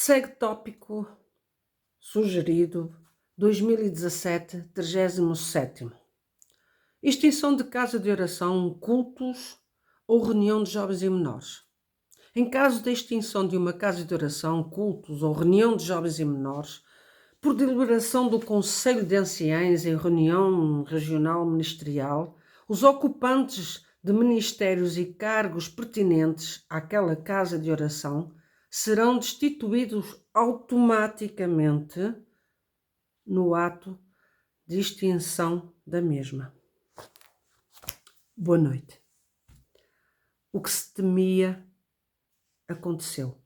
Segue tópico sugerido 2017, 37º. Extinção de casa de oração, cultos ou reunião de jovens e menores. Em caso de extinção de uma casa de oração, cultos ou reunião de jovens e menores, por deliberação do Conselho de Anciães em reunião regional ministerial, os ocupantes de ministérios e cargos pertinentes àquela casa de oração serão destituídos automaticamente no ato de extinção da mesma. Boa noite. O que se temia aconteceu.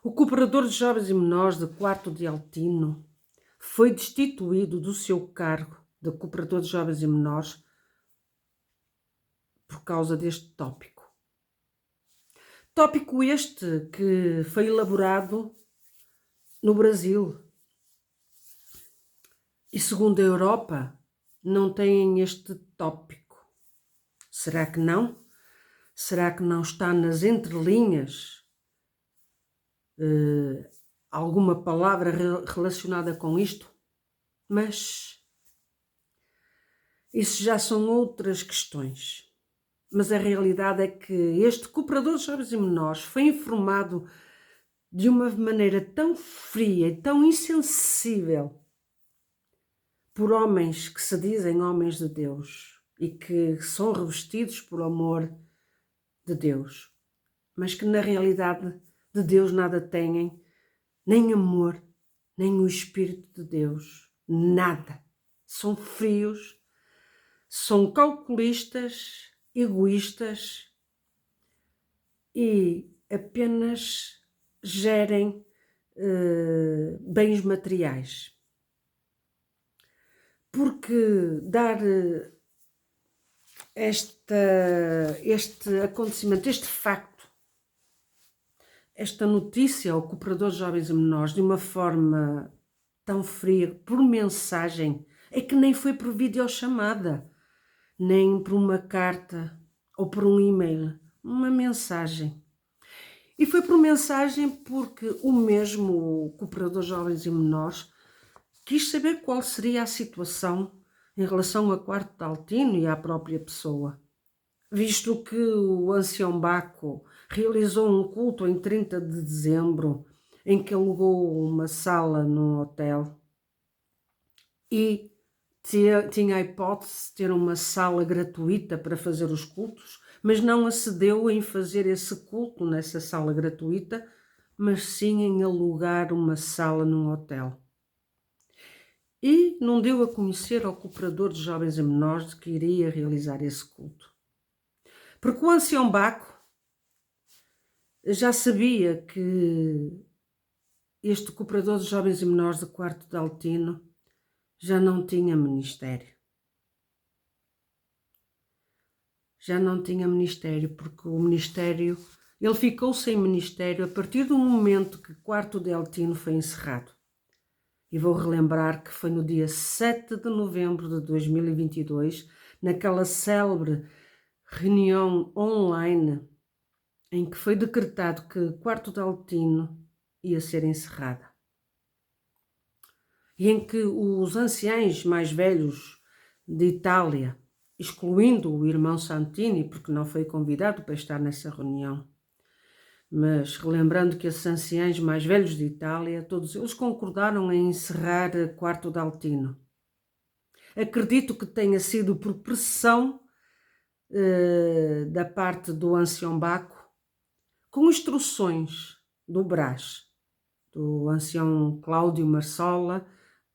O cooperador de jovens e menores de Quarto de Altino foi destituído do seu cargo de cooperador de jovens e menores por causa deste tópico. Tópico este que foi elaborado no Brasil. E segundo a Europa, não têm este tópico. Será que não? Será que não está nas entrelinhas alguma palavra relacionada com isto? Mas isso já são outras questões. Mas a realidade é que este cooperador de jovens e menores foi informado de uma maneira tão fria e tão insensível por homens que se dizem homens de Deus e que são revestidos por amor de Deus, mas que na realidade de Deus nada têm, nem amor, nem o Espírito de Deus, nada. São frios, são calculistas, egoístas e apenas gerem bens materiais. Porque dar este acontecimento, este facto, esta notícia ao cooperador de jovens e menores de uma forma tão fria, por mensagem, é que nem foi por videochamada, nem por uma carta ou por um e-mail, uma mensagem. E foi por mensagem porque o mesmo cooperador de jovens e menores quis saber qual seria a situação em relação a Quarto de Altino e à própria pessoa, visto que o ancião Baco realizou um culto em 30 de dezembro em que alugou uma sala num hotel e tinha a hipótese de ter uma sala gratuita para fazer os cultos, mas não acedeu em fazer esse culto nessa sala gratuita, mas sim em alugar uma sala num hotel. E não deu a conhecer ao cooperador de jovens e menores de que iria realizar esse culto. Porque o ancião Baco já sabia que este cooperador de jovens e menores de Quarto de Altino já não tinha ministério. Já não tinha ministério, porque o ministério, ele ficou sem ministério a partir do momento que Quarto de Altino foi encerrado. E vou relembrar que foi no dia 7 de novembro de 2022, naquela célebre reunião online, em que foi decretado que Quarto de Altino ia ser encerrada. E em que os anciães mais velhos de Itália, excluindo o irmão Santini, porque não foi convidado para estar nessa reunião, mas relembrando que esses anciães mais velhos de Itália, todos eles concordaram em encerrar Quarto de Altino. Acredito que tenha sido por pressão da parte do ancião Baco, com instruções do Brás, do ancião Cláudio Marsola,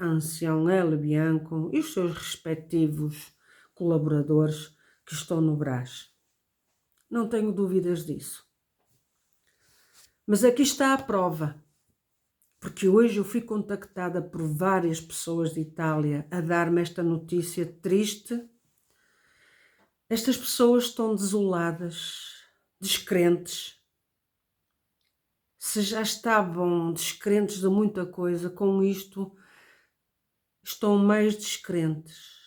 ancião Hélio Bianco e os seus respectivos colaboradores que estão no Brás. Não tenho dúvidas disso. Mas aqui está a prova, porque hoje eu fui contactada por várias pessoas de Itália a dar-me esta notícia triste. Estas pessoas estão desoladas, descrentes. Se já estavam descrentes de muita coisa, com isto estão mais descrentes.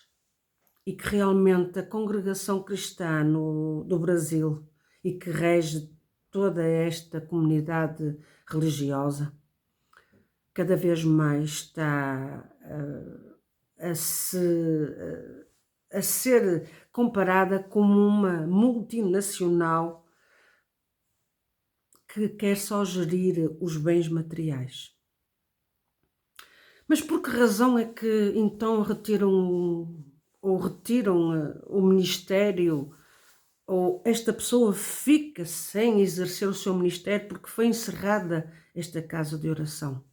E que realmente a congregação cristã do Brasil e que rege toda esta comunidade religiosa cada vez mais está a ser comparada como uma multinacional que quer só gerir os bens materiais. Mas por que razão é que então retiram o ministério, ou esta pessoa fica sem exercer o seu ministério porque foi encerrada esta casa de oração?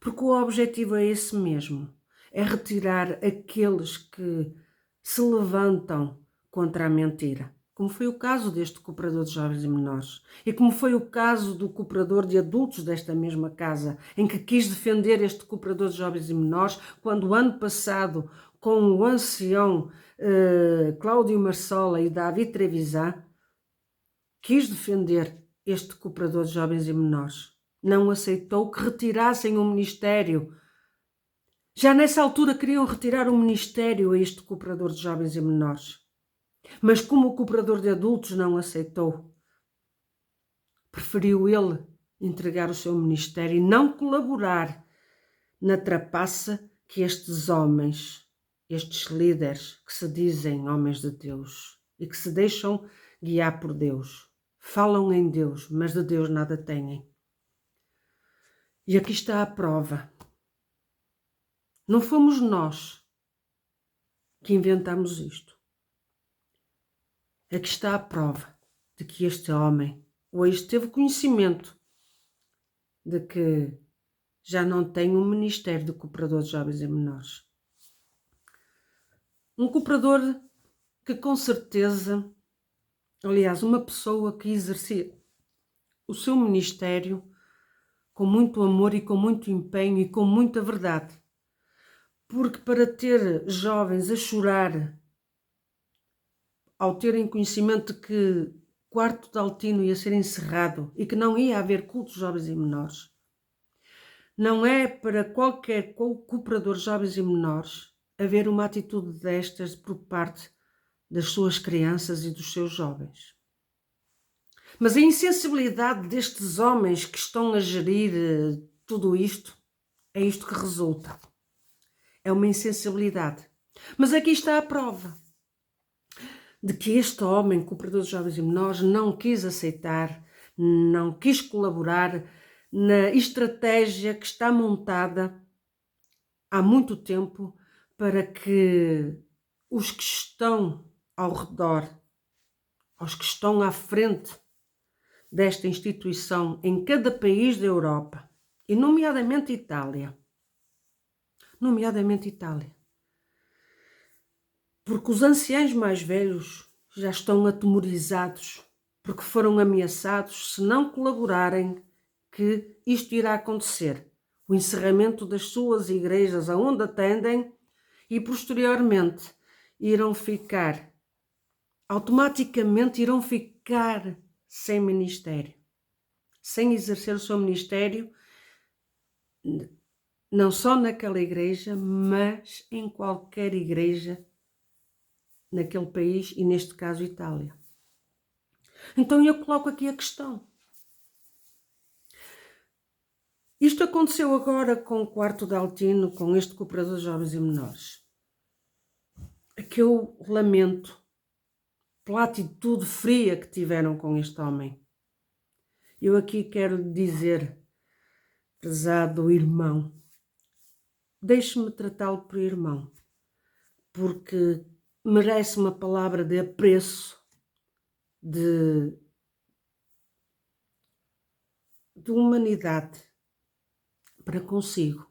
Porque o objetivo é esse mesmo, é retirar aqueles que se levantam contra a mentira, como foi o caso deste cooperador de jovens e menores, e como foi o caso do cooperador de adultos desta mesma casa, em que quis defender este cooperador de jovens e menores, quando o ano passado, com o ancião Cláudio Marsola e David Trevisan, quis defender este cooperador de jovens e menores. Não aceitou que retirassem o ministério. Já nessa altura queriam retirar o ministério a este cooperador de jovens e menores. Mas como o cooperador de adultos não aceitou, preferiu ele entregar o seu ministério e não colaborar na trapaça que estes homens, estes líderes que se dizem homens de Deus e que se deixam guiar por Deus, falam em Deus, mas de Deus nada têm. E aqui está a prova. Não fomos nós que inventamos isto. Aqui está a prova de que este homem hoje teve conhecimento de que já não tem um ministério de cooperador de jovens e menores. Um cooperador que com certeza, aliás, uma pessoa que exercia o seu ministério com muito amor e com muito empenho e com muita verdade. Porque para ter jovens a chorar ao terem conhecimento de que quarto de Altino ia ser encerrado e que não ia haver cultos jovens e menores, não é para qualquer cooperador jovens e menores haver uma atitude destas por parte das suas crianças e dos seus jovens. Mas a insensibilidade destes homens que estão a gerir tudo isto, é isto que resulta. É uma insensibilidade. Mas aqui está a prova de que este homem, cooperador de jovens e menores, não quis aceitar, não quis colaborar na estratégia que está montada há muito tempo para que os que estão ao redor, os que estão à frente desta instituição em cada país da Europa, e nomeadamente Itália, porque os anciãos mais velhos já estão atemorizados, porque foram ameaçados, se não colaborarem, que isto irá acontecer. O encerramento das suas igrejas aonde atendem e, posteriormente, automaticamente irão ficar sem ministério, sem exercer o seu ministério, não só naquela igreja, mas em qualquer igreja naquele país e, neste caso, Itália. Então eu coloco aqui a questão. Isto aconteceu agora com o quarto de Altino, com este cooperador de jovens e menores. Que eu lamento pela atitude fria que tiveram com este homem. Eu aqui quero dizer, prezado irmão, deixe-me tratá-lo por irmão, porque merece uma palavra de apreço, de humanidade para consigo,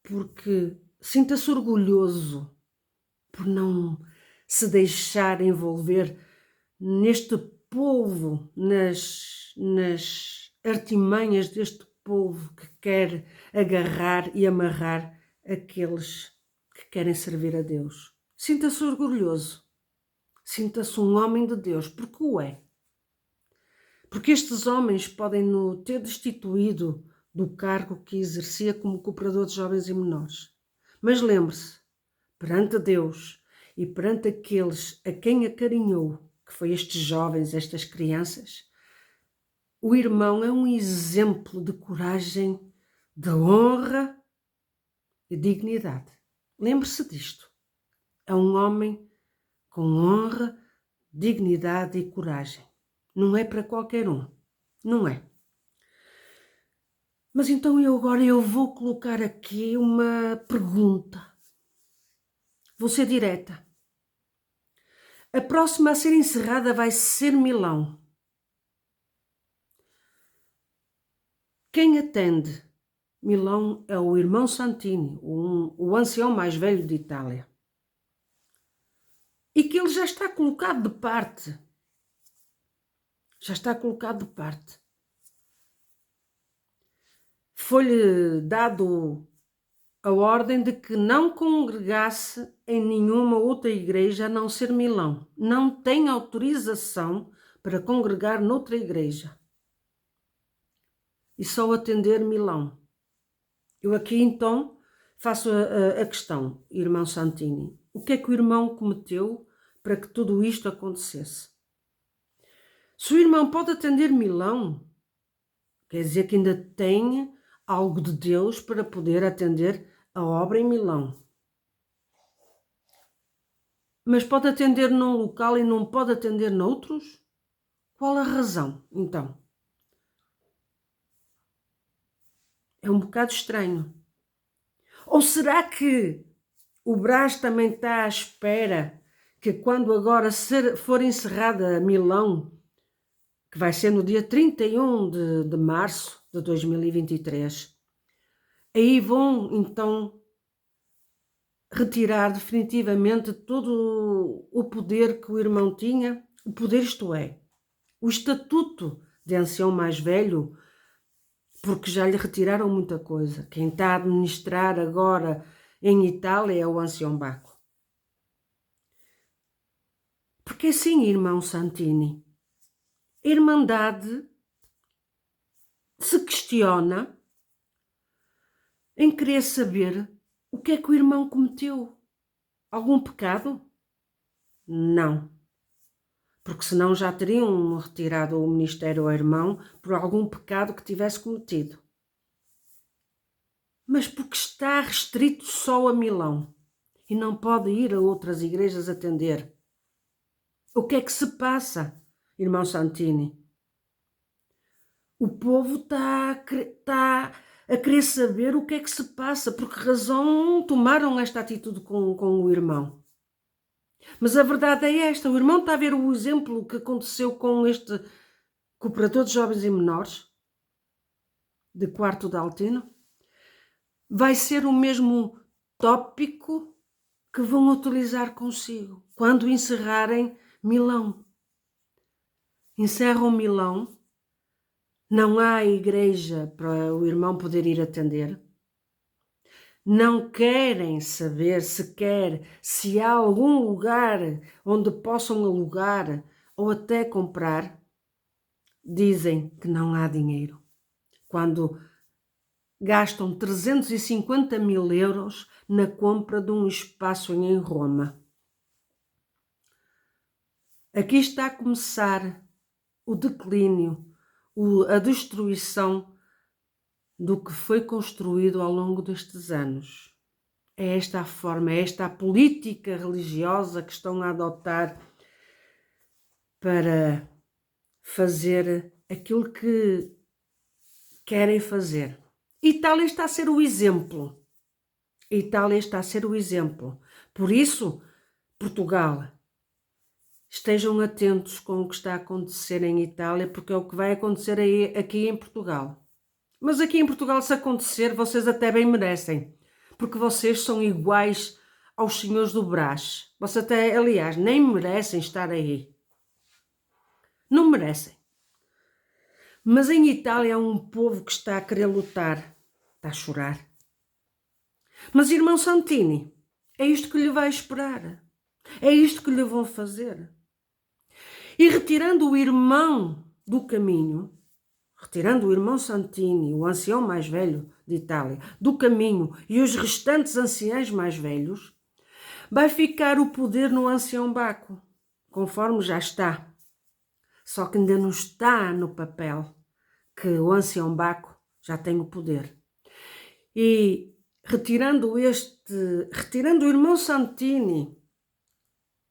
porque sinta-se orgulhoso por não se deixar envolver neste povo, nas artimanhas deste povo que quer agarrar e amarrar aqueles que querem servir a Deus. Sinta-se orgulhoso, sinta-se um homem de Deus, porque o é. Porque estes homens podem-no ter destituído do cargo que exercia como cooperador de jovens e menores. Mas lembre-se, perante Deus e perante aqueles a quem acarinhou, que foi estes jovens, estas crianças, o irmão é um exemplo de coragem, de honra e dignidade. Lembre-se disto. É um homem com honra, dignidade e coragem. Não é para qualquer um. Não é. Mas então agora eu vou colocar aqui uma pergunta. Vou ser direta. A próxima a ser encerrada vai ser Milão. Quem atende Milão é o irmão Santini, o ancião mais velho de Itália. E que ele já está colocado de parte. Já está colocado de parte. Foi-lhe dado a ordem de que não congregasse em nenhuma outra igreja a não ser Milão. Não tem autorização para congregar noutra igreja. E só atender Milão. Eu aqui então faço a questão, irmão Santini. O que é que o irmão cometeu para que tudo isto acontecesse? Se o irmão pode atender Milão, quer dizer que ainda tem algo de Deus para poder atender a obra em Milão. Mas pode atender num local e não pode atender noutros? Qual a razão, então? É um bocado estranho. Ou será que o Brás também está à espera que quando agora for encerrada Milão, que vai ser no dia 31 de março de 2023, aí vão então retirar definitivamente todo o poder que o irmão tinha, o poder, isto é, o estatuto de ancião mais velho, porque já lhe retiraram muita coisa. Quem está a administrar agora em Itália é o ancião Baco. Porque assim, irmão Santini, a Irmandade se questiona em querer saber o que é que o irmão cometeu. Algum pecado? Não. Porque senão já teriam retirado o ministério ao irmão por algum pecado que tivesse cometido. Mas porque está restrito só a Milão e não pode ir a outras igrejas atender. O que é que se passa, irmão Santini? O povo está a querer saber o que é que se passa, por que razão tomaram esta atitude com o irmão. Mas a verdade é esta, o irmão está a ver o exemplo que aconteceu com este cooperador de jovens e menores, de Quarto de Altino. Vai ser o mesmo tópico que vão utilizar consigo quando encerrarem Milão. Encerram Milão, não há igreja para o irmão poder ir atender. Não querem saber sequer se há algum lugar onde possam alugar ou até comprar. Dizem que não há dinheiro. Quando gastam 350 mil euros na compra de um espaço em Roma. Aqui está a começar o declínio, a destruição do que foi construído ao longo destes anos. É esta a forma, é esta a política religiosa que estão a adotar para fazer aquilo que querem fazer. Itália está a ser o exemplo. Itália está a ser o exemplo. Por isso, Portugal, estejam atentos com o que está a acontecer em Itália, porque é o que vai acontecer aqui em Portugal. Mas aqui em Portugal, se acontecer, vocês até bem merecem, porque vocês são iguais aos senhores do Brás. Vocês até, aliás, nem merecem estar aí. Não merecem. Mas em Itália há um povo que está a querer lutar, está a chorar. Mas, irmão Santini, é isto que lhe vai esperar. É isto que lhe vão fazer. E retirando o irmão do caminho, retirando o irmão Santini, o ancião mais velho de Itália, do caminho e os restantes anciãos mais velhos, vai ficar o poder no ancião Baco, conforme já está. Só que ainda não está no papel. que o ancião Baco já tem o poder. E retirando o irmão Santini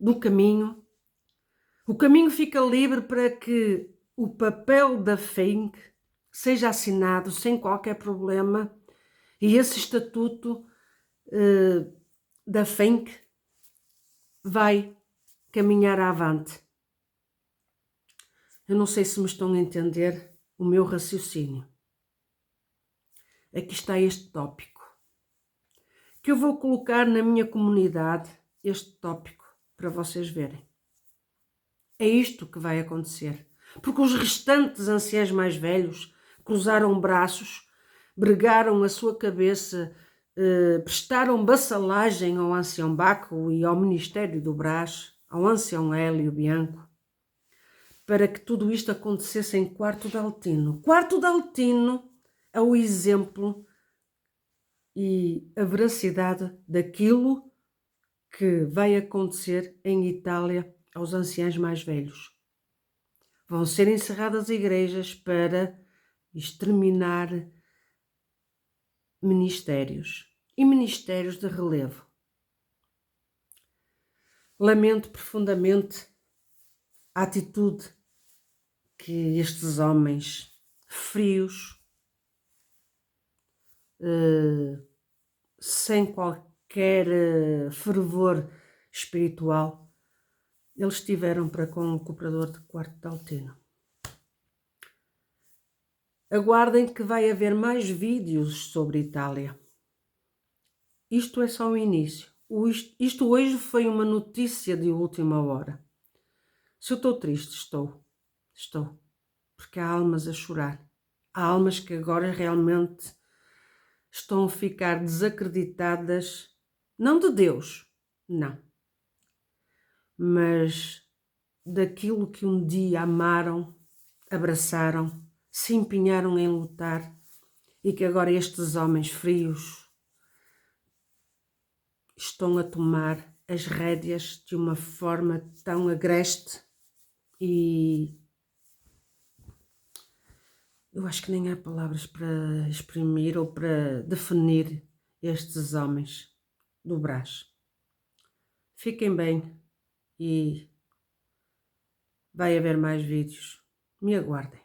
do caminho, o caminho fica livre para que o papel da FENC seja assinado sem qualquer problema e esse estatuto da FENC vai caminhar avante. Eu não sei se me estão a entender o meu raciocínio. Aqui está este tópico, que eu vou colocar na minha comunidade, este tópico, para vocês verem. É isto que vai acontecer, porque os restantes anciãos mais velhos cruzaram braços, bregaram a sua cabeça, prestaram vassalagem ao ancião Baco e ao Ministério do Brás, ao ancião Hélio Bianco, para que tudo isto acontecesse em Quarto de Altino. Quarto de Altino é o exemplo e a veracidade daquilo que vai acontecer em Itália aos anciãos mais velhos. Vão ser encerradas igrejas para exterminar ministérios e ministérios de relevo. Lamento profundamente a atitude que estes homens frios, sem qualquer fervor espiritual, eles tiveram para com o cooperador de Quarto de Altino. Aguardem que vai haver mais vídeos sobre Itália. Isto é só o início. Isto hoje foi uma notícia de última hora. Se eu estou triste, estou. Porque há almas a chorar. Há almas que agora realmente estão a ficar desacreditadas, não de Deus, não, mas daquilo que um dia amaram, abraçaram, se empenharam em lutar e que agora estes homens frios estão a tomar as rédeas de uma forma tão agreste e eu acho que nem há palavras para exprimir ou para definir estes homens do Brás. Fiquem bem e vai haver mais vídeos. Me aguardem.